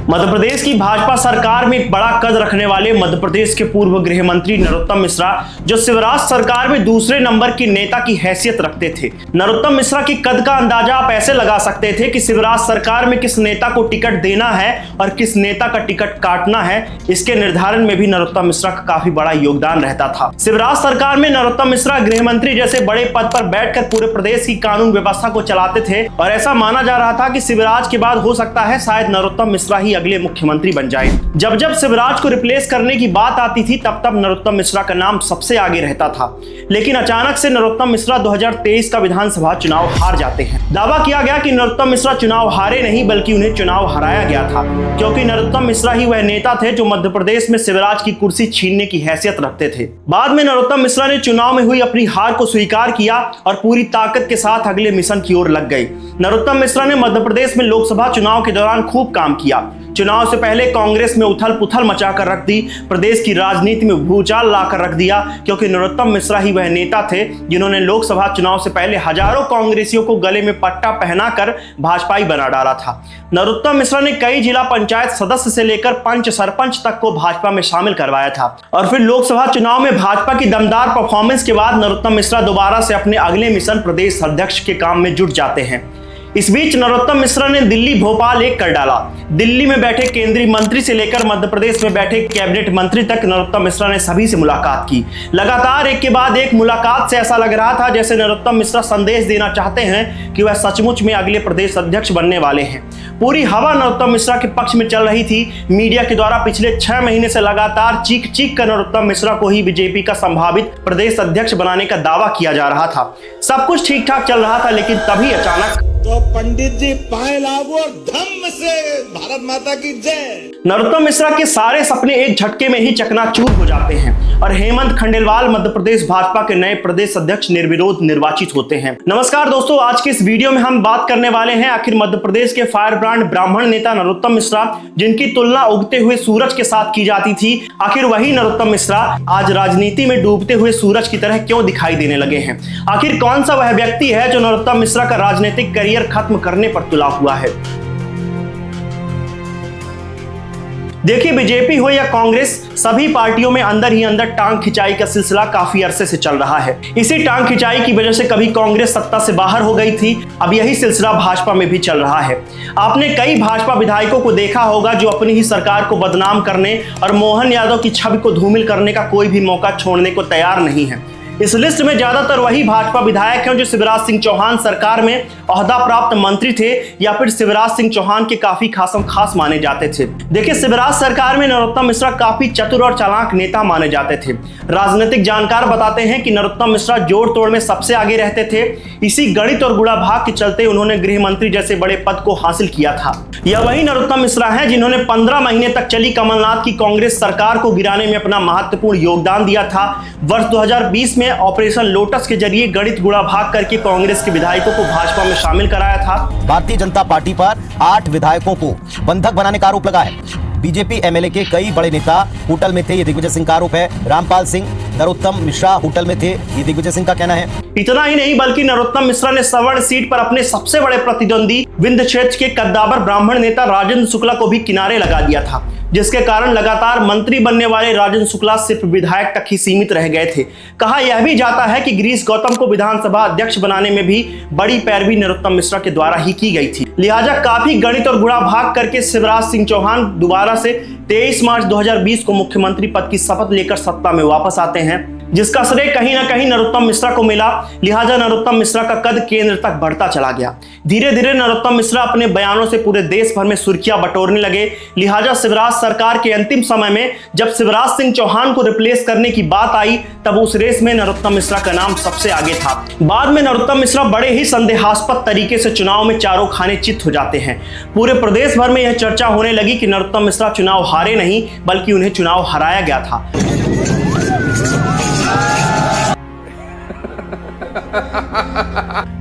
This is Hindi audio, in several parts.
मध्य प्रदेश की भाजपा सरकार में एक बड़ा कद रखने वाले मध्य प्रदेश के पूर्व गृह मंत्री नरोत्तम मिश्रा, जो शिवराज सरकार में दूसरे नंबर की नेता की हैसियत रखते थे। नरोत्तम मिश्रा की कद का अंदाजा आप ऐसे लगा सकते थे कि शिवराज सरकार में किस नेता को टिकट देना है और किस नेता का टिकट काटना है, इसके निर्धारण में भी नरोत्तम मिश्रा का काफी बड़ा योगदान रहता था। शिवराज सरकार में नरोत्तम मिश्रा गृह मंत्री जैसे बड़े पद पर बैठकर पूरे प्रदेश की कानून व्यवस्था को चलाते थे और ऐसा माना जा रहा था कि शिवराज के बाद हो सकता है शायद नरोत्तम मिश्रा ही अगले मुख्यमंत्री बन जाए। जब जब शिवराज को रिप्लेस करने की बात आती थी तब तब नरोत्तम मिश्रा का नाम सबसे आगे रहता था। लेकिन अचानक से नरोत्तम मिश्रा 2023 का विधानसभा चुनाव हार जाते हैं। दावा किया गया कि नरोत्तम मिश्रा चुनाव हारे नहीं बल्कि उन्हें चुनाव हराया गया था, क्योंकि नरोत्तम मिश्रा ही वह नेता थे जो मध्य प्रदेश में शिवराज की कुर्सी छीनने की हैसियत रखते थे। बाद में नरोत्तम मिश्रा ने चुनाव में हुई अपनी हार को स्वीकार किया और पूरी ताकत के साथ अगले मिशन की ओर लग गए। नरोत्तम मिश्रा ने मध्य प्रदेश में लोकसभा चुनाव के दौरान खूब काम किया। चुनाव से पहले कांग्रेस में उथल पुथल मचाकर रख दी, प्रदेश की राजनीति में भूचाल लाकर रख दिया, क्योंकि नरोत्तम मिश्रा ही वह नेता थे जिन्होंने लोकसभा चुनाव से पहले हजारों कांग्रेसियों को गले में पट्टा पहनाकर भाजपाई बना डाला था। नरोत्तम मिश्रा ने कई जिला पंचायत सदस्य से लेकर पंच सरपंच तक को भाजपा में शामिल करवाया था और फिर लोकसभा चुनाव में भाजपा की दमदार परफॉर्मेंस के बाद नरोत्तम मिश्रा दोबारा से अपने अगले मिशन प्रदेश अध्यक्ष के काम में जुट जाते हैं। इस बीच नरोत्तम मिश्रा ने दिल्ली भोपाल एक कर डाला। दिल्ली में बैठे केंद्रीय मंत्री से लेकर मध्य प्रदेश में बैठे कैबिनेट मंत्री तक नरोत्तम मिश्रा ने सभी से मुलाकात की। लगातार एक के बाद एक मुलाकात से ऐसा लग रहा था जैसे नरोत्तम मिश्रा संदेश देना चाहते हैं कि वह सचमुच में अगले प्रदेश अध्यक्ष बनने वाले हैं। पूरी हवा नरोत्तम मिश्रा के पक्ष में चल रही थी। मीडिया के द्वारा पिछले 6 महीने से लगातार चीख चीख कर नरोत्तम मिश्रा को ही बीजेपी का संभावित प्रदेश अध्यक्ष बनाने का दावा किया जा रहा था। सब कुछ ठीक ठाक चल रहा था, लेकिन तभी अचानक तो पंडित जी पाए लागू और धम्म से भारत माता की जय। नरोत्तम मिश्रा के सारे सपने एक झटके में ही चकनाचूर हो जाते हैं और हेमंत खंडेलवाल मध्य प्रदेश भाजपा के नए प्रदेश अध्यक्ष निर्विरोध निर्वाचित होते हैं। नमस्कार दोस्तों, आज के इस वीडियो में हम बात करने वाले हैं आखिर मध्य प्रदेश के फायर ब्रांड ब्राह्मण नेता नरोत्तम मिश्रा, जिनकी तुलना उगते हुए सूरज के साथ की जाती थी, आखिर वही नरोत्तम मिश्रा आज राजनीति में डूबते हुए सूरज की तरह क्यों दिखाई देने लगे हैं। आखिर कौन सा वह व्यक्ति है जो नरोत्तम मिश्रा का राजनीतिक करियर खत्म करने पर तुला हुआ है। देखिए, बीजेपी हो या कांग्रेस, सभी पार्टियों में अंदर ही अंदर टांग खिंचाई का सिलसिला काफी अरसे से चल रहा है। इसी टांग खिंचाई की वजह से कभी कांग्रेस सत्ता से बाहर हो गई थी, अब यही सिलसिला भाजपा में भी चल रहा है। आपने कई भाजपा विधायकों को देखा होगा जो अपनी ही सरकार को बदनाम करने और मोहन यादव की छवि को धूमिल करने का कोई भी मौका छोड़ने को तैयार नहीं है। इस लिस्ट में ज्यादातर वही भाजपा विधायक हैं जो शिवराज सिंह चौहान सरकार में ओहदा प्राप्त मंत्री थे या फिर शिवराज सिंह चौहान के काफी खास माने जाते थे। देखिए, शिवराज सरकार में नरोत्तम मिश्रा काफी चतुर और चालाक नेता माने जाते थे। राजनीतिक जानकार बताते हैं कि नरोत्तम मिश्रा जोड़ तोड़ में सबसे आगे रहते थे। इसी गणित और गुणा भाग के चलते उन्होंने गृह मंत्री जैसे बड़े पद को हासिल किया था। यह वही नरोत्तम मिश्रा है जिन्होंने 15 महीने तक चली कमलनाथ की कांग्रेस सरकार को गिराने में अपना महत्वपूर्ण योगदान दिया था। वर्ष 2020 में ऑपरेशन लोटस के जरिए गणित गुणा भाग करके कांग्रेस के विधायकों को भाजपा में शामिल कराया था। भारतीय जनता पार्टी पर 8 विधायकों को बंधक बनाने का आरोप लगा है। बीजेपी एमएलए के कई बड़े नेता होटल में थे, ये दिग्विजय सिंह का आरोप है। रामपाल सिंह, नरोत्तम मिश्रा होटल में थे, ये दिग्विजय सिंह का कहना है। इतना ही नहीं बल्कि नरोत्तम मिश्रा ने सवर्ण सीट पर अपने सबसे बड़े प्रतिद्वंदी विंध्य क्षेत्र के कद्दावर ब्राह्मण नेता राजेंद्र शुक्ला को भी किनारे लगा दिया था, जिसके कारण लगातार मंत्री बनने वाले राजेंद्र शुक्ला सिर्फ विधायक तक ही सीमित रह गए थे। कहा यह भी जाता है कि गिरीश गौतम को विधानसभा अध्यक्ष बनाने में भी बड़ी पैरवी नरोत्तम मिश्रा के द्वारा ही की गई थी। लिहाजा काफी गणित और गुणा भाग करके शिवराज सिंह चौहान दोबारा से 23 मार्च 2020 को मुख्यमंत्री पद की शपथ लेकर सत्ता में वापस आते हैं, जिसका श्रेय कहीं ना कहीं नरोत्तम मिश्रा को मिला। लिहाजा नरोत्तम मिश्रा का कद केंद्र तक बढ़ता चला गया। धीरे धीरे नरोत्तम मिश्रा अपने बयानों से पूरे देश भर में सुर्खियां बटोरने लगे। लिहाजा शिवराज सरकार के अंतिम समय में जब शिवराज सिंह चौहान को रिप्लेस करने की बात आई, तब उस रेस में नरोत्तम मिश्रा का नाम सबसे आगे था। बाद में नरोत्तम मिश्रा बड़े ही संदेहास्पद तरीके से चुनाव में चारों खाने चित हो जाते हैं। पूरे प्रदेश भर में यह चर्चा होने लगी कि नरोत्तम मिश्रा चुनाव हारे नहीं बल्कि उन्हें चुनाव हराया गया था।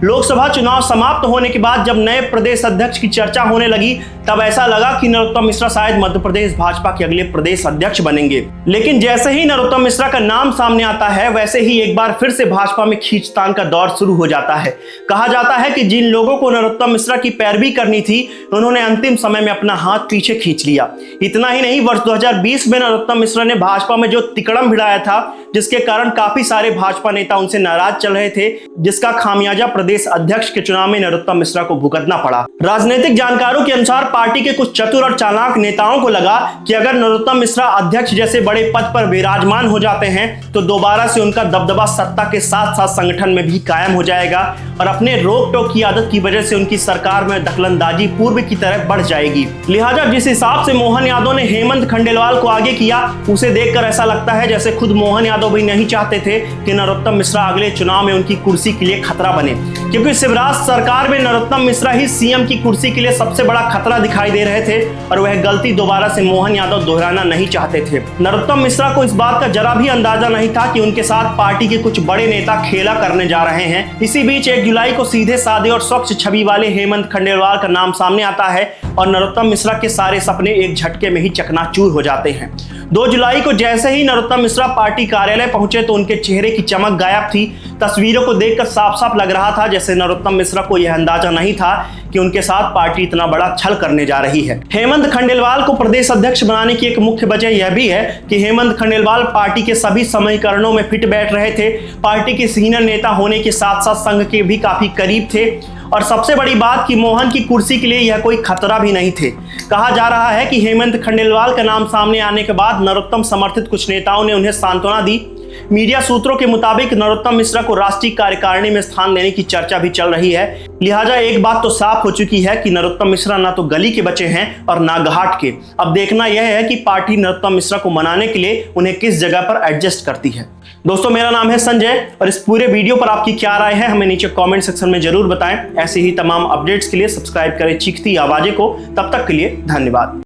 लोकसभा चुनाव समाप्त होने के बाद जब नए प्रदेश अध्यक्ष की चर्चा होने लगी तब ऐसा लगा कि नरोत्तम मिश्रा शायद मध्य प्रदेश भाजपा के अगले प्रदेश अध्यक्ष बनेंगे। लेकिन जैसे ही नरोत्तम मिश्रा का नाम सामने आता है वैसे ही एक बार फिर से भाजपा में खींचतान का दौर शुरू हो जाता है। कहा जाता है कि जिन लोगों को नरोत्तम मिश्रा की पैरवी करनी थी उन्होंने अंतिम समय में अपना हाथ पीछे खींच लिया। इतना ही नहीं, वर्ष 2020 में नरोत्तम मिश्रा ने भाजपा में जो तिकड़म भिड़ाया था जिसके कारण काफी सारे भाजपा नेता उनसे नाराज चल रहे थे, जिसका खामियाजा प्रदेश अध्यक्ष के चुनाव में नरोत्तम मिश्रा को भुगतना पड़ा। राजनीतिक जानकारों के अनुसार पार्टी के कुछ चतुर और चालाक नेताओं को लगा कि अगर नरोत्तम मिश्रा अध्यक्ष जैसे बड़े पद पर विराजमान हो जाते हैं तो दोबारा से उनका दबदबा सत्ता के साथ साथ संगठन में भी कायम हो जाएगा और अपने रोक टोक की आदत की वजह से उनकी सरकार में दखलंदाजी पूर्व की तरह बढ़ जाएगी। लिहाजा जिस हिसाब से मोहन यादव ने हेमंत खंडेलवाल को आगे किया उसे देखकर ऐसा लगता है जैसे खुद मोहन यादव भी नहीं चाहते थे कि नरोत्तम मिश्रा अगले चुनाव में उनकी कुर्सी के लिए खतरा बने, क्योंकि शिवराज सरकार में नरोत्तम मिश्रा ही सीएम की कुर्सी के लिए सबसे बड़ा खतरा दिखाई दे रहे थे और वह गलती दोबारा से मोहन यादव दोहराना नहीं चाहते थे। नरोत्तम मिश्रा को इस बात का जरा भी अंदाजा नहीं था कि उनके साथ पार्टी के कुछ बड़े नेता खेला करने जा रहे हैं। इसी बीच 1 जुलाई को सीधे साधे और स्वच्छ छवि वाले हेमंत खंडेलवाल का नाम सामने आता है और नरोत्तम मिश्रा के सारे सपने एक झटके में ही चकनाचूर हो जाते हैं। 2 जुलाई को जैसे ही नरोत्तम मिश्रा पार्टी कार्यालय पहुंचे तो उनके चेहरे की चमक गायब थी। तस्वीरों को देखकर साफ साफ लग रहा था जैसे नरोत्तम मिश्रा को यह अंदाजा नहीं था कि उनके साथ पार्टी इतना बड़ा छल करने जा रही है। हेमंत खंडेलवाल को प्रदेश अध्यक्ष बनाने की एक मुख्य वजह यह भी है कि हेमंत खंडेलवाल पार्टी के सभी समीकरणों में फिट बैठ रहे थे, पार्टी के सीनियर नेता होने के साथ साथ संघ के भी काफी करीब थे और सबसे बड़ी बात कि मोहन की कुर्सी के लिए यह कोई खतरा भी नहीं थे। कहा जा रहा है कि हेमंत खंडेलवाल का नाम सामने आने के बाद नरोत्तम समर्थित कुछ नेताओं ने उन्हें सांत्वना दी। मीडिया सूत्रों के मुताबिक नरोत्तम मिश्रा को राष्ट्रीय कार्यकारिणी में स्थान देने की चर्चा भी चल रही है। लिहाजा एक बात तो साफ हो चुकी है कि नरोत्तम मिश्रा ना तो गली के बचे हैं और ना घाट के। अब देखना यह है कि पार्टी नरोत्तम मिश्रा को मनाने के लिए उन्हें किस जगह पर एडजस्ट करती है। दोस्तों, मेरा नाम है संजय और इस पूरे वीडियो पर आपकी क्या राय है हमें नीचे कमेंट सेक्शन में जरूर बताएं। ऐसे ही तमाम अपडेट्स के लिए सब्सक्राइब करें चीखती आवाजें को। तब तक के लिए धन्यवाद।